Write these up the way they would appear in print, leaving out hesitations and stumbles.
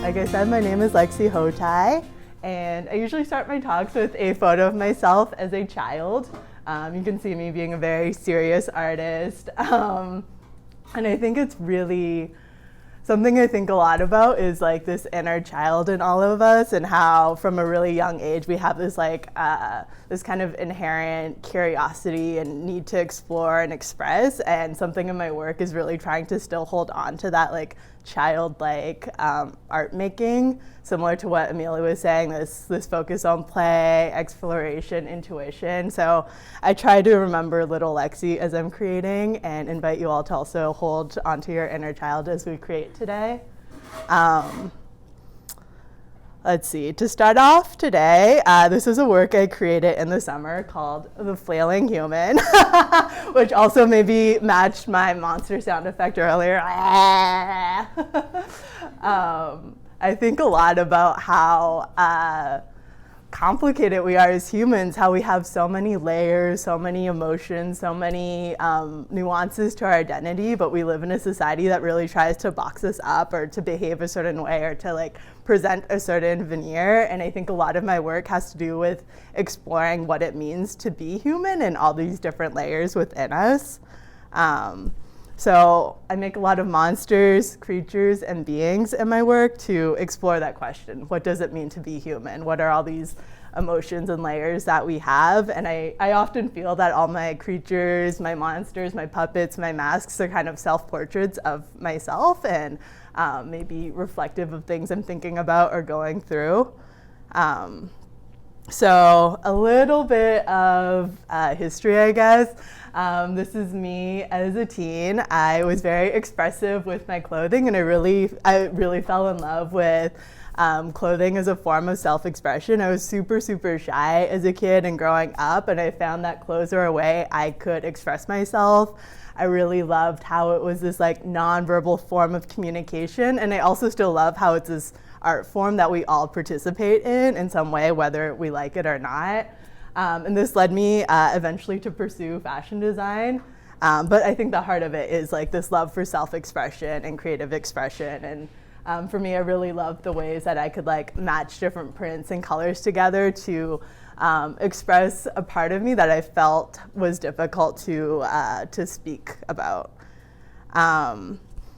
Like I said, my name is Lexy Ho-Tai, and I usually start my talks with a photo of myself as a child. You can see me being a very serious artist, and I think it's really something I think a lot about is like this inner child in all of us, and how from a really young age we have this this kind of inherent curiosity and need to explore and express. And something in my work is really trying to still hold on to that like childlike art making, similar to what Amelia was saying, this focus on play, exploration, intuition. So I try to remember little Lexy as I'm creating, and invite you all to also hold onto your inner child as we create today. Let's see, to start off today, this is a work I created in the summer called The Flailing Human, which also maybe matched my monster sound effect earlier. I think a lot about how complicated we are as humans, how we have so many layers, so many emotions, so many nuances to our identity, but we live in a society that really tries to box us up or to behave a certain way or to like present a certain veneer. And I think a lot of my work has to do with exploring what it means to be human and all these different layers within us. So I make a lot of monsters, creatures, and beings in my work to explore that question. What does it mean to be human? What are all these emotions and layers that we have? And I often feel that all my creatures, my monsters, my puppets, my masks are kind of self-portraits of myself, and maybe reflective of things I'm thinking about or going through. So a little bit of history, I guess. This is me as a teen. I was very expressive with my clothing, and I really fell in love with clothing as a form of self-expression. I was super shy as a kid and growing up, and I found that clothes are a way I could express myself. I really loved how it was this like nonverbal form of communication, and I also still love how it's this art form that we all participate in some way, whether we like it or not. And this led me eventually to pursue fashion design. But I think the heart of it is like this love for self-expression and creative expression. And for me, I really loved the ways that I could like match different prints and colors together to express a part of me that I felt was difficult to speak about.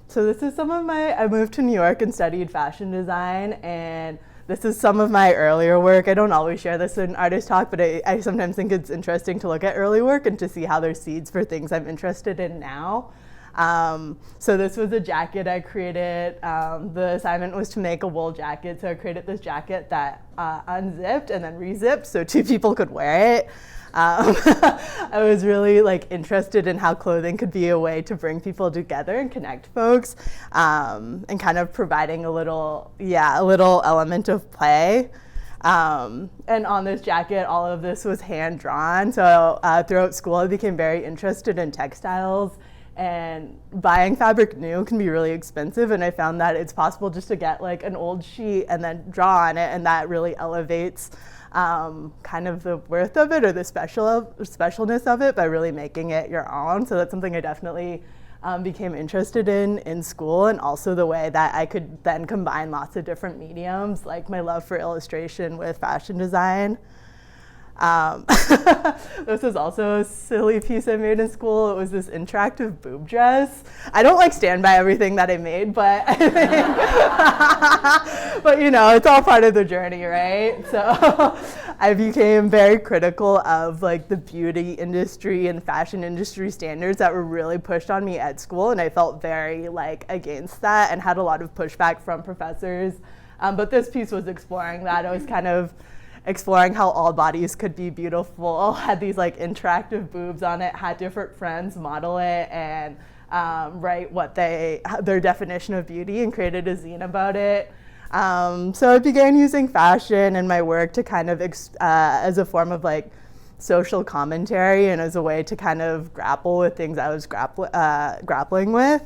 So this is I moved to New York and studied fashion design, and this is some of my earlier work. I don't always share this in artist talk, but I sometimes think it's interesting to look at early work and to see how there's seeds for things I'm interested in now. So this was a jacket I created. The assignment was to make a wool jacket, so I created this jacket that unzipped and then rezipped so two people could wear it. I was really like interested in how clothing could be a way to bring people together and connect folks, and kind of providing a little element of play. And on this jacket, all of this was hand drawn. So throughout school, I became very interested in textiles, and buying fabric new can be really expensive. And I found that it's possible just to get like an old sheet and then draw on it, and that really elevates kind of the worth of it or the specialness of it by really making it your own. So that's something I definitely became interested in school, and also the way that I could then combine lots of different mediums, like my love for illustration with fashion design. This is also a silly piece I made in school. It was this interactive boob dress. I don't like stand by everything that I made, but I think, but you know, it's all part of the journey, right? So I became very critical of like the beauty industry and fashion industry standards that were really pushed on me at school, and I felt very like against that and had a lot of pushback from professors. But this piece was exploring that. I was kind of exploring how all bodies could be beautiful, had these like interactive boobs on it, had different friends model it and write what their definition of beauty, and created a zine about it. So I began using fashion in my work to kind of as a form of like social commentary and as a way to kind of grapple with things I was grappling with.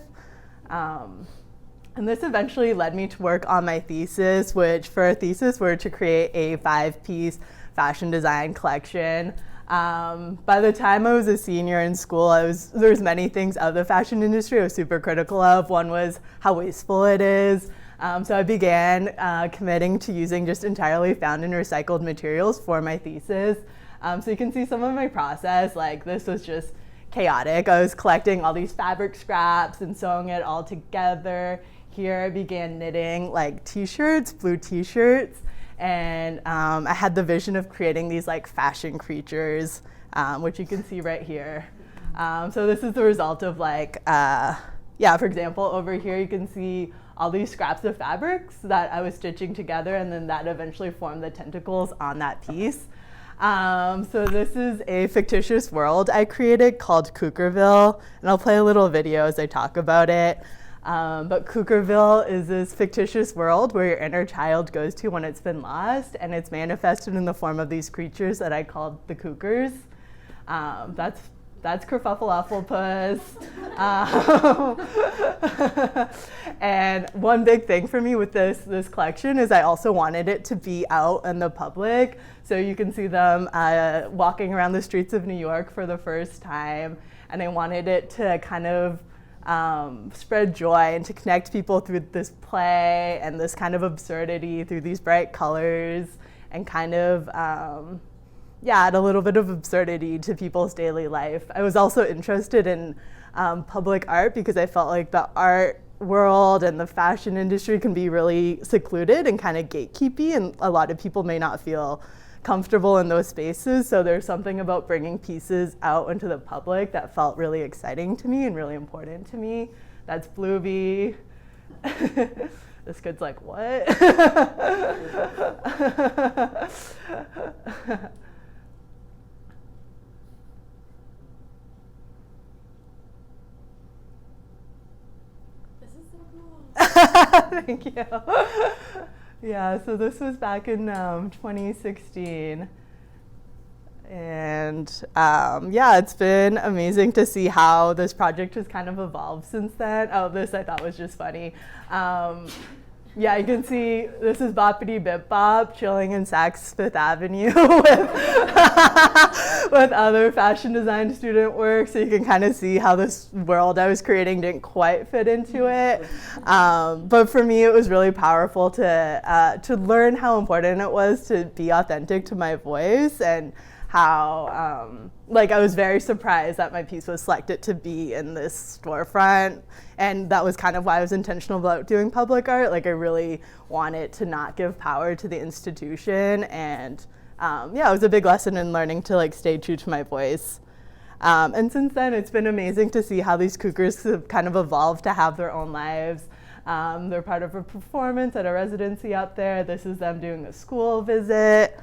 And this eventually led me to work on my thesis, which for a thesis were to create a 5-piece fashion design collection. By the time I was a senior in school, there was many things of the fashion industry I was super critical of. One was how wasteful it is, So I began committing to using just entirely found and recycled materials for my thesis. So you can see some of my process, like this was just chaotic. I was collecting all these fabric scraps and sewing it all together. Here I began knitting like t-shirts, blue t-shirts, and I had the vision of creating these like fashion creatures, which you can see right here. So this is the result of like, for example, over here you can see all these scraps of fabrics that I was stitching together, and then that eventually formed the tentacles on that piece. So this is a fictitious world I created called Cookerville, and I'll play a little video as I talk about it. But Cookerville is this fictitious world where your inner child goes to when it's been lost, and it's manifested in the form of these creatures that I called the Cookers. That's Kerfufflepuss. And one big thing for me with this collection is I also wanted it to be out in the public. So you can see them walking around the streets of New York for the first time. And I wanted it to kind of spread joy and to connect people through this play and this kind of absurdity through these bright colors, and kind of add a little bit of absurdity to people's daily life. I was also interested in public art because I felt like the art world and the fashion industry can be really secluded and kind of gatekeepy, and a lot of people may not feel comfortable in those spaces. So there's something about bringing pieces out into the public that felt really exciting to me and really important to me. That's Blueby. This kid's like, what? Thank you. Yeah, so this was back in 2016. And it's been amazing to see how this project has kind of evolved since then. Oh, this I thought was just funny. You can see this is Boppity Bip Bop chilling in Saks Fifth Avenue with other fashion design student work. So you can kind of see how this world I was creating didn't quite fit into it. But for me, it was really powerful to learn how important it was to be authentic to my voice, and how I was very surprised that my piece was selected to be in this storefront, and that was kind of why I was intentional about doing public art. Like I really wanted to not give power to the institution, and it was a big lesson in learning to stay true to my voice. And since then, it's been amazing to see how these Cookers have kind of evolved to have their own lives. They're part of a performance at a residency out there. This is them doing a school visit.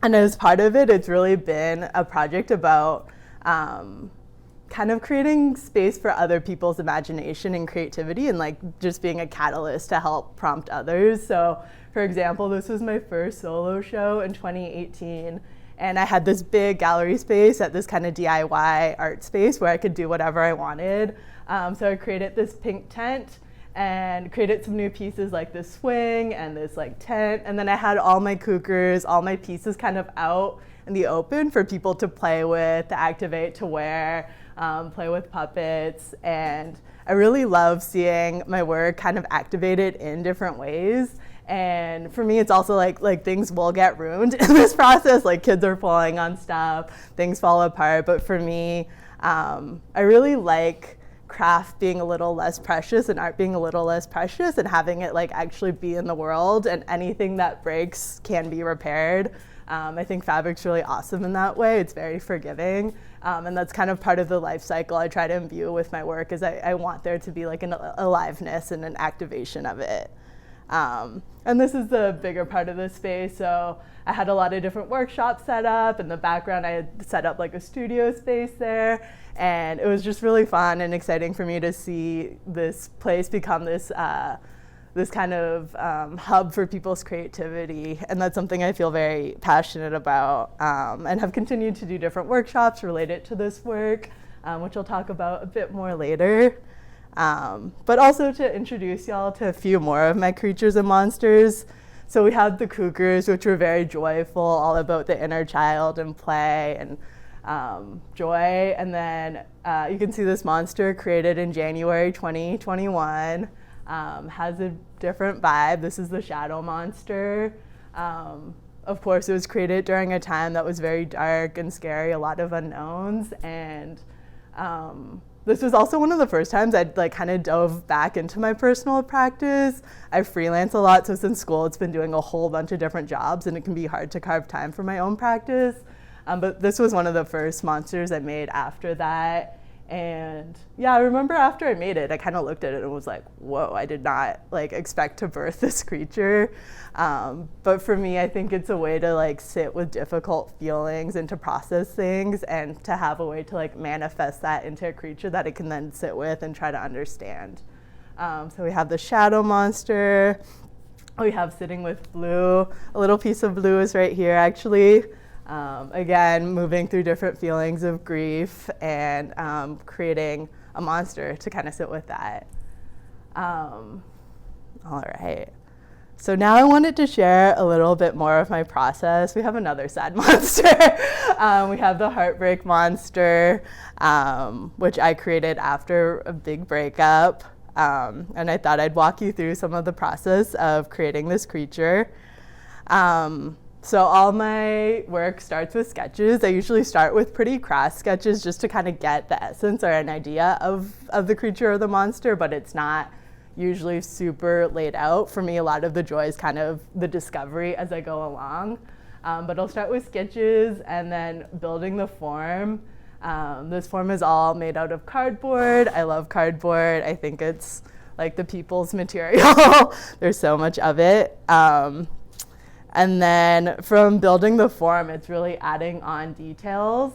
And as part of it, it's really been a project about kind of creating space for other people's imagination and creativity, and just being a catalyst to help prompt others. So for example, this was my first solo show in 2018, and I had this big gallery space at this kind of DIY art space where I could do whatever I wanted. So I created this pink tent and created some new pieces like this swing and this tent, and then I had all my Cookers, all my pieces kind of out in the open for people to play with, to activate, to wear, play with puppets. And I really love seeing my work kind of activated in different ways. And for me, it's also like things will get ruined in this process. Like kids are falling on stuff, things fall apart. But for me, I really like craft being a little less precious and art being a little less precious, and having it actually be in the world, and anything that breaks can be repaired. I think fabric's really awesome in that way. It's very forgiving, and that's kind of part of the life cycle I try to imbue with my work, is I want there to be an aliveness and an activation of it. And this is the bigger part of the space. So I had a lot of different workshops set up. In the background, I had set up a studio space there. And it was just really fun and exciting for me to see this place become this kind of hub for people's creativity. And that's something I feel very passionate about, and have continued to do different workshops related to this work, which I'll talk about a bit more later. But also to introduce y'all to a few more of my creatures and monsters. So we have the Cookers, which were very joyful, all about the inner child and play and joy. And then you can see this monster created in January 2021. has a different vibe. This is the shadow monster. Of course, it was created during a time that was very dark and scary, a lot of unknowns, and this was also one of the first times I'd like kind of dove back into my personal practice. I freelance a lot, so since school it's been doing a whole bunch of different jobs, and it can be hard to carve time for my own practice. But this was one of the first monsters I made after that. And yeah, I remember after I made it, I kind of looked at it and was like, whoa, I did not like expect to birth this creature. But for me, I think it's a way to like sit with difficult feelings and to process things, and to have a way to like manifest that into a creature that it can then sit with and try to understand. So we have the shadow monster. We have sitting with blue. A little piece of blue is right here, actually. Again, moving through different feelings of grief and creating a monster to kind of sit with that. All right. So now I wanted to share a little bit more of my process. We have another sad monster. We have the heartbreak monster, which I created after a big breakup. And I thought I'd walk you through some of the process of creating this creature. So all my work starts with sketches. I usually start with pretty crass sketches just to kind of get the essence or an idea of the creature or the monster, but it's not usually super laid out. For me, a lot of the joy is kind of the discovery as I go along. But I'll start with sketches and then building the form. This form is all made out of cardboard. I love cardboard. I think it's like the people's material. There's so much of it. And then from building the form, it's really adding on details,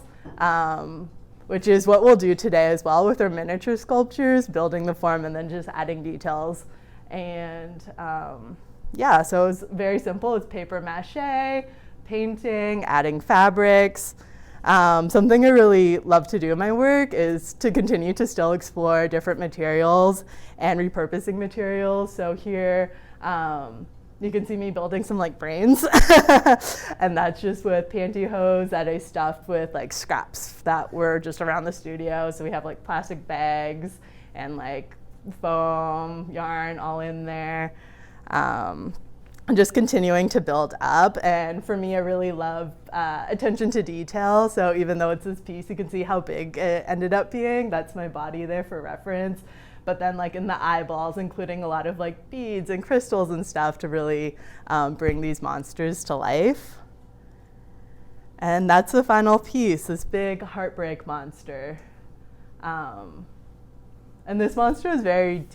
which is what we'll do today as well with our miniature sculptures, building the form and then just adding details. And yeah, so it's very simple. It's paper mache, painting, adding fabrics. Something I really love to do in my work is to continue to still explore different materials and repurposing materials. So here, you can see me building some like brains and that's just with pantyhose that I stuffed with like scraps that were just around the studio. So we have like plastic bags and like foam, yarn all in there. And just continuing to build up. And for me, I really love attention to detail. So even though it's this piece, you can see how big it ended up being. That's my body there for reference. But then like in the eyeballs, including a lot of like beads and crystals and stuff to really bring these monsters to life. And that's the final piece, this big heartbreak monster. And this monster is very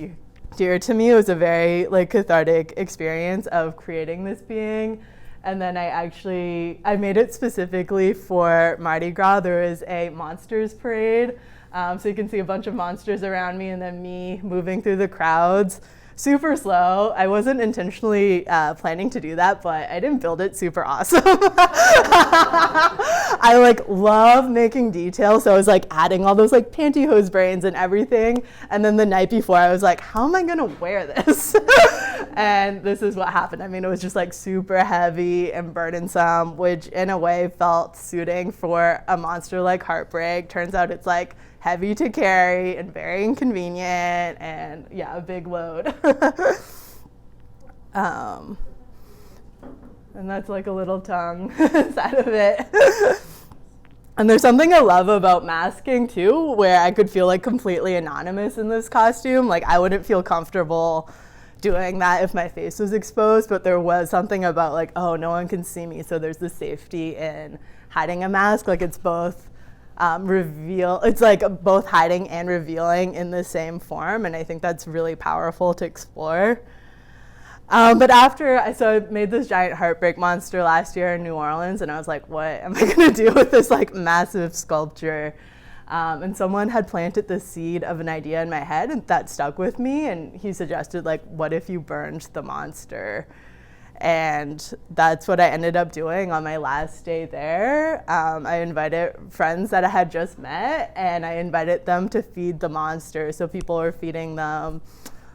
dear to me. It was a very like cathartic experience of creating this being. And then I made it specifically for Mardi Gras. There is a monsters parade. So you can see a bunch of monsters around me and then me moving through the crowds. Super slow. I wasn't intentionally planning to do that, but I didn't build it super awesome. I like love making details, so I was like adding all those like pantyhose brains and everything. And then the night before I was like, how am I gonna wear this? And this is what happened. I mean, it was just like super heavy and burdensome, which in a way felt suiting for a monster like Heartbreak. Turns out it's like heavy to carry and very inconvenient and yeah, a big load. And that's like a little tongue inside of it. And there's something I love about masking too, where I could feel like completely anonymous in this costume. Like I wouldn't feel comfortable doing that if my face was exposed, but there was something about like, oh, no one can see me. So there's the safety in hiding a mask. Like it's both it's like both hiding and revealing in the same form, and I think that's really powerful to explore. But so I made this giant heartbreak monster last year in New Orleans, and I was like, what am I gonna do with this like massive sculpture? And someone had planted the seed of an idea in my head, and that stuck with me, and he suggested like, what if you burned the monster? And that's what I ended up doing on my last day there. I invited friends that I had just met, and I invited them to feed the monster. So people were feeding them,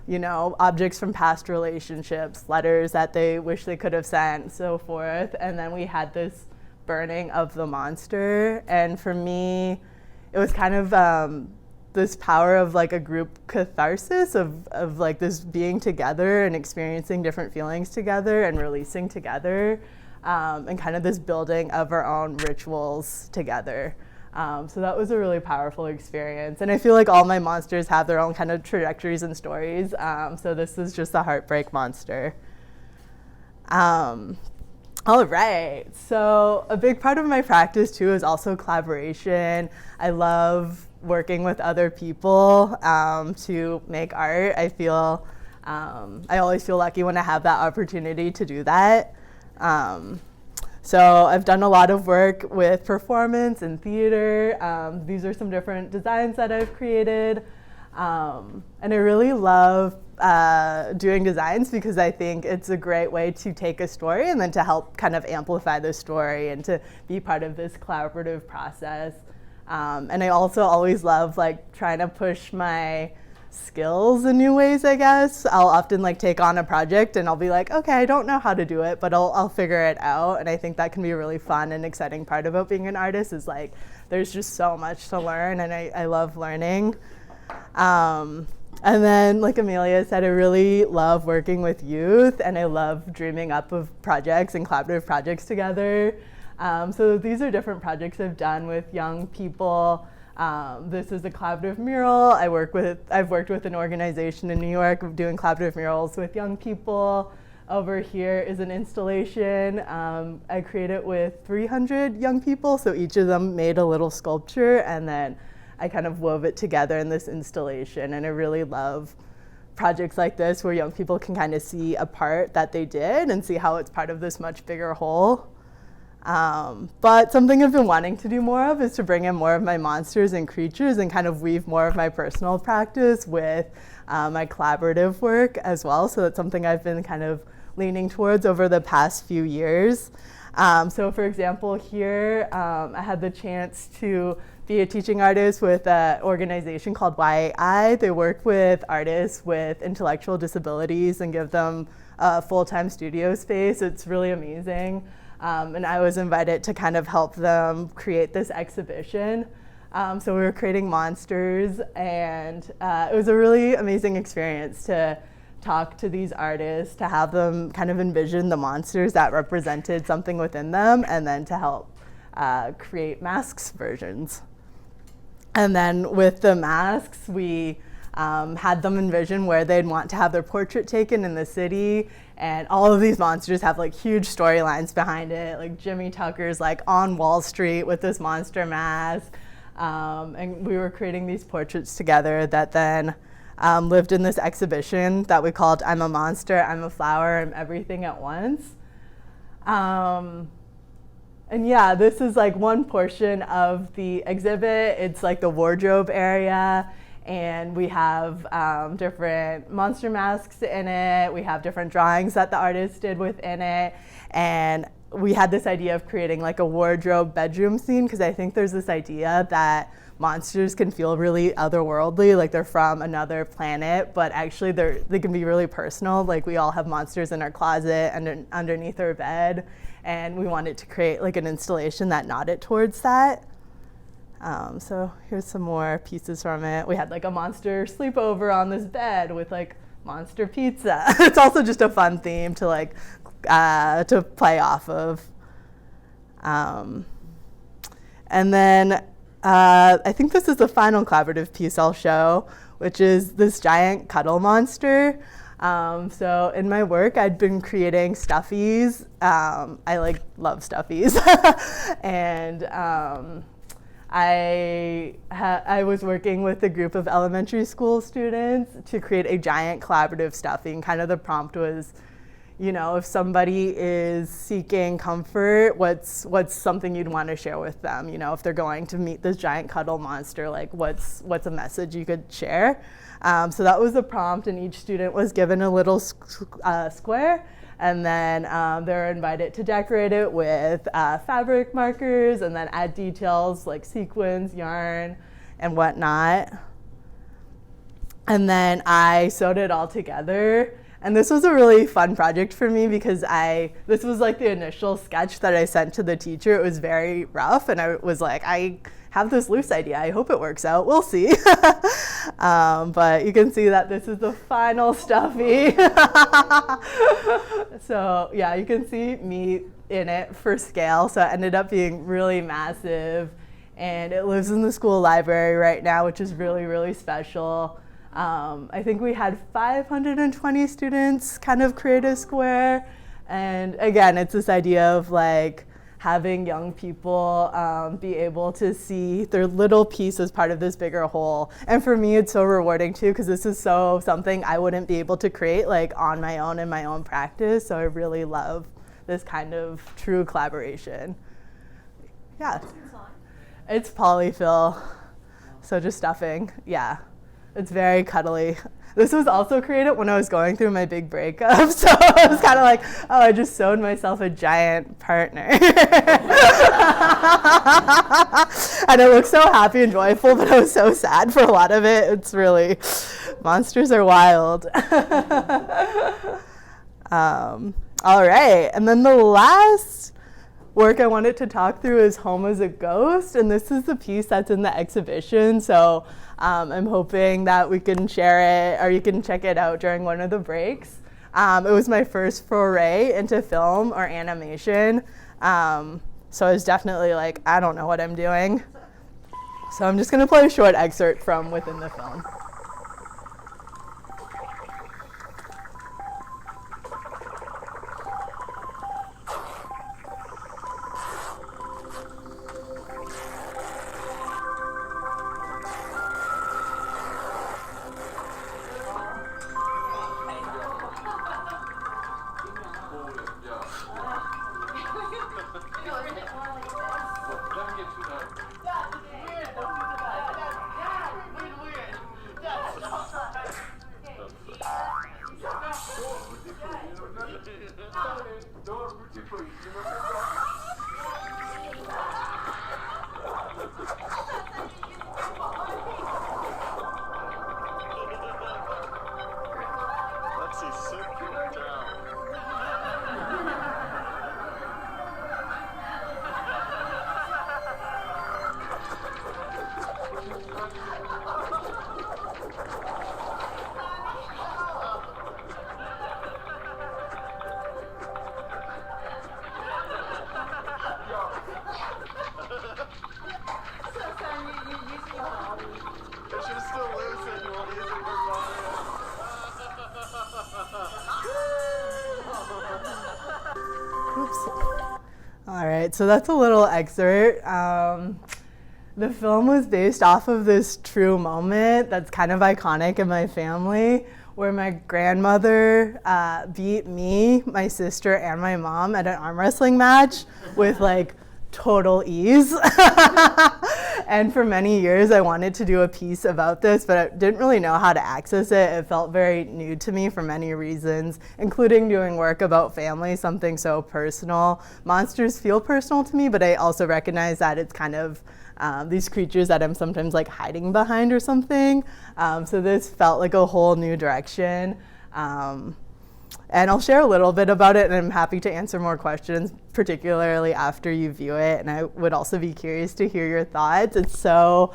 you know, objects from past relationships, letters that they wish they could have sent, so forth. And then we had this burning of the monster. And for me, it was kind of this power of like a group catharsis of like this being together and experiencing different feelings together and releasing together, and kind of this building of our own rituals together. So that was a really powerful experience. And I feel like all my monsters have their own kind of trajectories and stories. So this is just a heartbreak monster. All right, so a big part of my practice too is also collaboration. I love working with other people to make art. I feel, I always feel lucky when I have that opportunity to do that. So I've done a lot of work with performance and theater. These are some different designs that I've created. And I really love doing designs because I think it's a great way to take a story and then to help kind of amplify the story and to be part of this collaborative process. And I also always love like trying to push my skills in new ways, I guess. I'll often like take on a project and I'll be like, okay, I don't know how to do it, but I'll figure it out. And I think that can be a really fun and exciting part about being an artist is like, there's just so much to learn and I love learning. And then, like Amelia said, I really love working with youth and I love dreaming up of projects and collaborative projects together. So these are different projects I've done with young people. This is a collaborative mural. I've worked with an organization in New York doing collaborative murals with young people. Over here is an installation. I created with 300 young people, so each of them made a little sculpture and then I kind of wove it together in this installation. And I really love projects like this where young people can kind of see a part that they did and see how it's part of this much bigger whole. But something I've been wanting to do more of is to bring in more of my monsters and creatures and kind of weave more of my personal practice with my collaborative work as well. So that's something I've been kind of leaning towards over the past few years. So for example, here I had the chance to be a teaching artist with an organization called YI. They work with artists with intellectual disabilities and give them a full-time studio space. It's really amazing. And I was invited to kind of help them create this exhibition. So we were creating monsters, and it was a really amazing experience to talk to these artists, to have them kind of envision the monsters that represented something within them, and then to help create masks versions. And then with the masks, we had them envision where they'd want to have their portrait taken in the city. And all of these monsters have like huge storylines behind it. Like Jimmy Tucker's like on Wall Street with this monster mask. And we were creating these portraits together that then lived in this exhibition that we called I'm a Monster, I'm a Flower, I'm Everything at Once. And yeah, this is like one portion of the exhibit. It's like the wardrobe area. And we have different monster masks in it. We have different drawings that the artist did within it. And we had this idea of creating like a wardrobe bedroom scene because I think there's this idea that monsters can feel really otherworldly, like they're from another planet, but actually they can be really personal. Like we all have monsters in our closet and underneath our bed. And we wanted to create like an installation that nodded towards that. So here's some more pieces from it. We had like a monster sleepover on this bed with like monster pizza. It's also just a fun theme to like to play off of. And then I think this is the final collaborative piece I'll show, which is this giant cuddle monster. So in my work, I'd been creating stuffies. I like love stuffies. And I was working with a group of elementary school students to create a giant collaborative stuffy. And kind of the prompt was, you know, if somebody is seeking comfort, what's something you'd want to share with them? You know, if they're going to meet this giant cuddle monster, like what's a message you could share? So that was the prompt, and each student was given a little square, and then they're invited to decorate it with fabric markers and then add details like sequins, yarn, and whatnot. And then I sewed it all together. And this was a really fun project for me because this was like the initial sketch that I sent to the teacher. It was very rough, and I was like, I have this loose idea. I hope it works out. We'll see. But you can see that this is the final stuffy. So yeah, you can see me in it for scale. So it ended up being really massive. And it lives in the school library right now, which is really, really special. I think we had 520 students kind of create a square. And again, it's this idea of like having young people be able to see their little piece as part of this bigger whole. And for me, it's so rewarding too, because this is so something I wouldn't be able to create like on my own in my own practice. So I really love this kind of true collaboration. Yeah. It's polyfill, so just stuffing, yeah. It's very cuddly. This was also created when I was going through my big breakup, so I was kind of like, oh, I just sewed myself a giant partner. And it looked so happy and joyful, but I was so sad for a lot of it. It's really, monsters are wild. All right, and then the last work I wanted to talk through is Home as a Ghost, and this is the piece that's in the exhibition, so I'm hoping that we can share it or you can check it out during one of the breaks. It was my first foray into film or animation, so I was definitely like, I don't know what I'm doing. So I'm just going to play a short excerpt from within the film. All right, so that's a little excerpt. The film was based off of this true moment that's kind of iconic in my family, where my grandmother beat me, my sister, and my mom at an arm wrestling match with like total ease. And for many years I wanted to do a piece about this, but I didn't really know how to access it. It felt very new to me for many reasons, including doing work about family, something so personal. Monsters feel personal to me, but I also recognize that it's kind of these creatures that I'm sometimes like hiding behind or something. So this felt like a whole new direction. And I'll share a little bit about it, and I'm happy to answer more questions, particularly after you view it. And I would also be curious to hear your thoughts. It's so,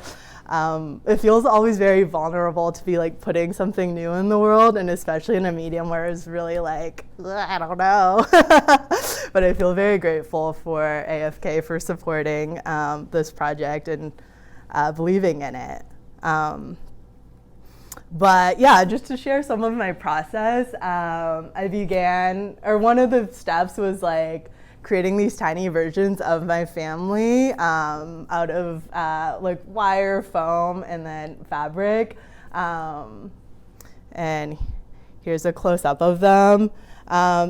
it feels always very vulnerable to be like putting something new in the world, and especially in a medium where it's really like, I don't know. But I feel very grateful for AFK for supporting this project and believing in it. But yeah, just to share some of my process, I began, or one of the steps was like creating these tiny versions of my family out of like wire, foam, and then fabric. And here's a close-up of them.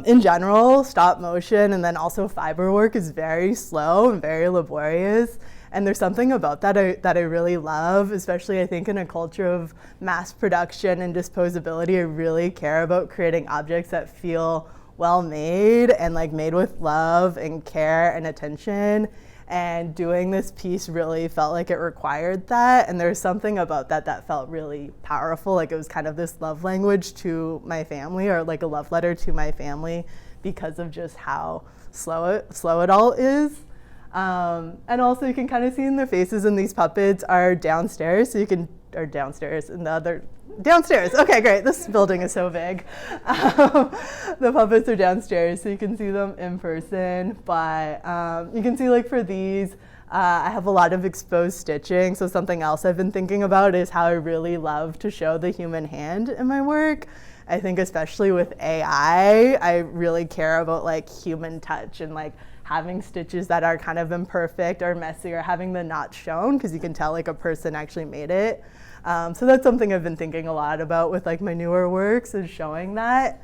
In general, stop motion and then also fiber work is very slow and very laborious. And there's something about that I really love, especially I think in a culture of mass production and disposability. I really care about creating objects that feel well made and like made with love and care and attention. And doing this piece really felt like it required that. And there's something about that felt really powerful. Like it was kind of this love language to my family, or like a love letter to my family, because of just how slow it all is. And also you can kind of see in their faces, and these puppets are downstairs, so you can, or downstairs, and the other, downstairs, okay, great, this building is so big. The puppets are downstairs, so you can see them in person, but you can see like for these, I have a lot of exposed stitching, so something else I've been thinking about is how I really love to show the human hand in my work. I think especially with AI, I really care about like human touch and like having stitches that are kind of imperfect or messy, or having the knots shown, because you can tell like a person actually made it. So that's something I've been thinking a lot about with like my newer works, is showing that.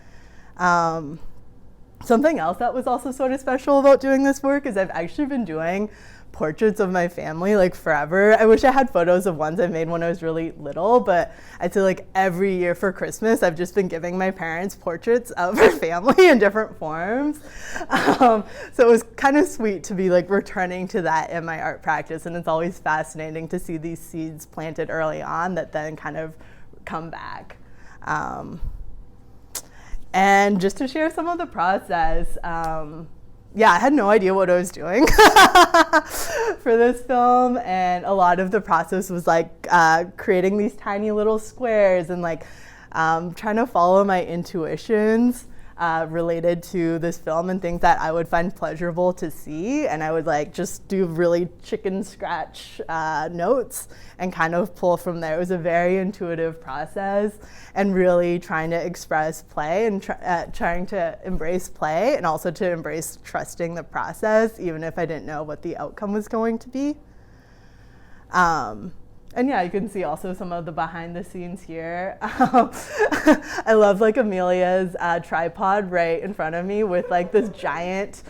Something else that was also sort of special about doing this work is I've actually been doing portraits of my family like forever. I wish I had photos of ones I made when I was really little, but I'd say like every year for Christmas I've just been giving my parents portraits of her family in different forms. So it was kind of sweet to be like returning to that in my art practice, and it's always fascinating to see these seeds planted early on that then kind of come back. And just to share some of the process, yeah, I had no idea what I was doing for this film, and a lot of the process was like creating these tiny little squares and like trying to follow my intuitions related to this film and things that I would find pleasurable to see, and I would like just do really chicken scratch notes and kind of pull from there. It was a very intuitive process, and really trying to express play and trying to embrace play, and also to embrace trusting the process even if I didn't know what the outcome was going to be. And yeah, you can see also some of the behind the scenes here. I love like Amelia's tripod right in front of me with like this giant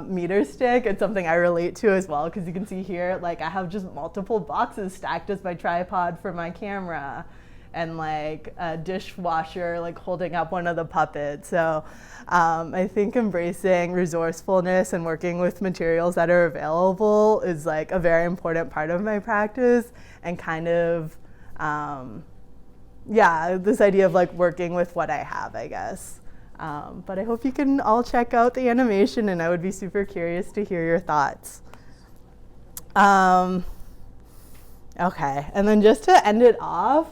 meter stick. It's something I relate to as well, because you can see here, like I have just multiple boxes stacked as my tripod for my camera, and like a dishwasher like holding up one of the puppets. So I think embracing resourcefulness and working with materials that are available is like a very important part of my practice, and kind of, yeah, this idea of like working with what I have, I guess. But I hope you can all check out the animation, and I would be super curious to hear your thoughts. Okay, and then just to end it off,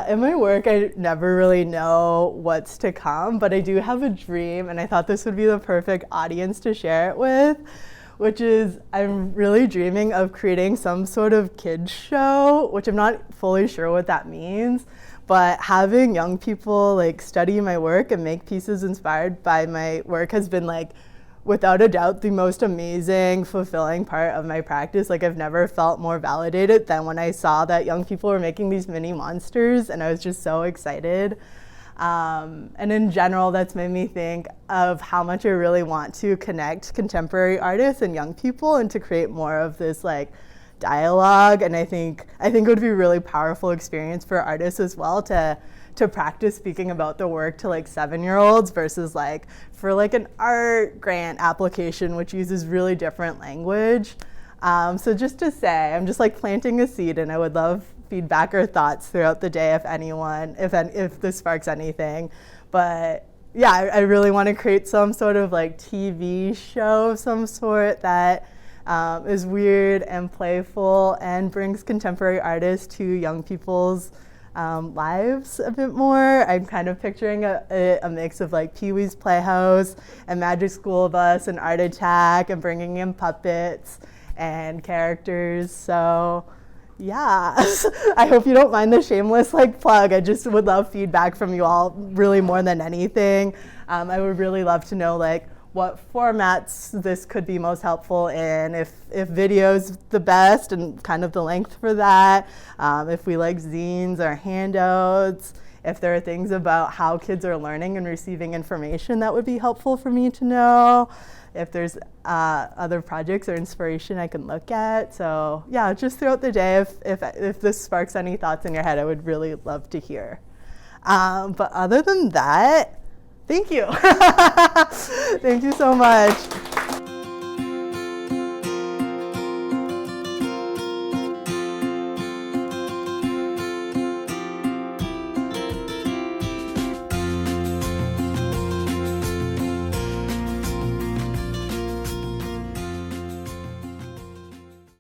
in my work, I never really know what's to come, but I do have a dream, and I thought this would be the perfect audience to share it with, which is I'm really dreaming of creating some sort of kids show, which I'm not fully sure what that means, but having young people like study my work and make pieces inspired by my work has been like, without a doubt, the most amazing, fulfilling part of my practice. Like I've never felt more validated than when I saw that young people were making these mini monsters, and I was just so excited. And in general, that's made me think of how much I really want to connect contemporary artists and young people, and to create more of this like dialogue. And I think it would be a really powerful experience for artists as well to practice speaking about the work to like 7-year-olds versus like for like an art grant application, which uses really different language. So just to say, I'm just like planting a seed, and I would love feedback or thoughts throughout the day if this sparks anything. But yeah, I really want to create some sort of like TV show of some sort that is weird and playful and brings contemporary artists to young people's lives a bit more. I'm kind of picturing a mix of like Pee-wee's Playhouse and Magic School Bus and Art Attack, and bringing in puppets and characters. So yeah, I hope you don't mind the shameless like plug. I just would love feedback from you all, really more than anything. I would really love to know like what formats this could be most helpful in, if video's the best and kind of the length for that, if we like zines or handouts, if there are things about how kids are learning and receiving information that would be helpful for me to know, if there's other projects or inspiration I can look at. So yeah, just throughout the day, if this sparks any thoughts in your head, I would really love to hear. But other than that, thank you. Thank you so much.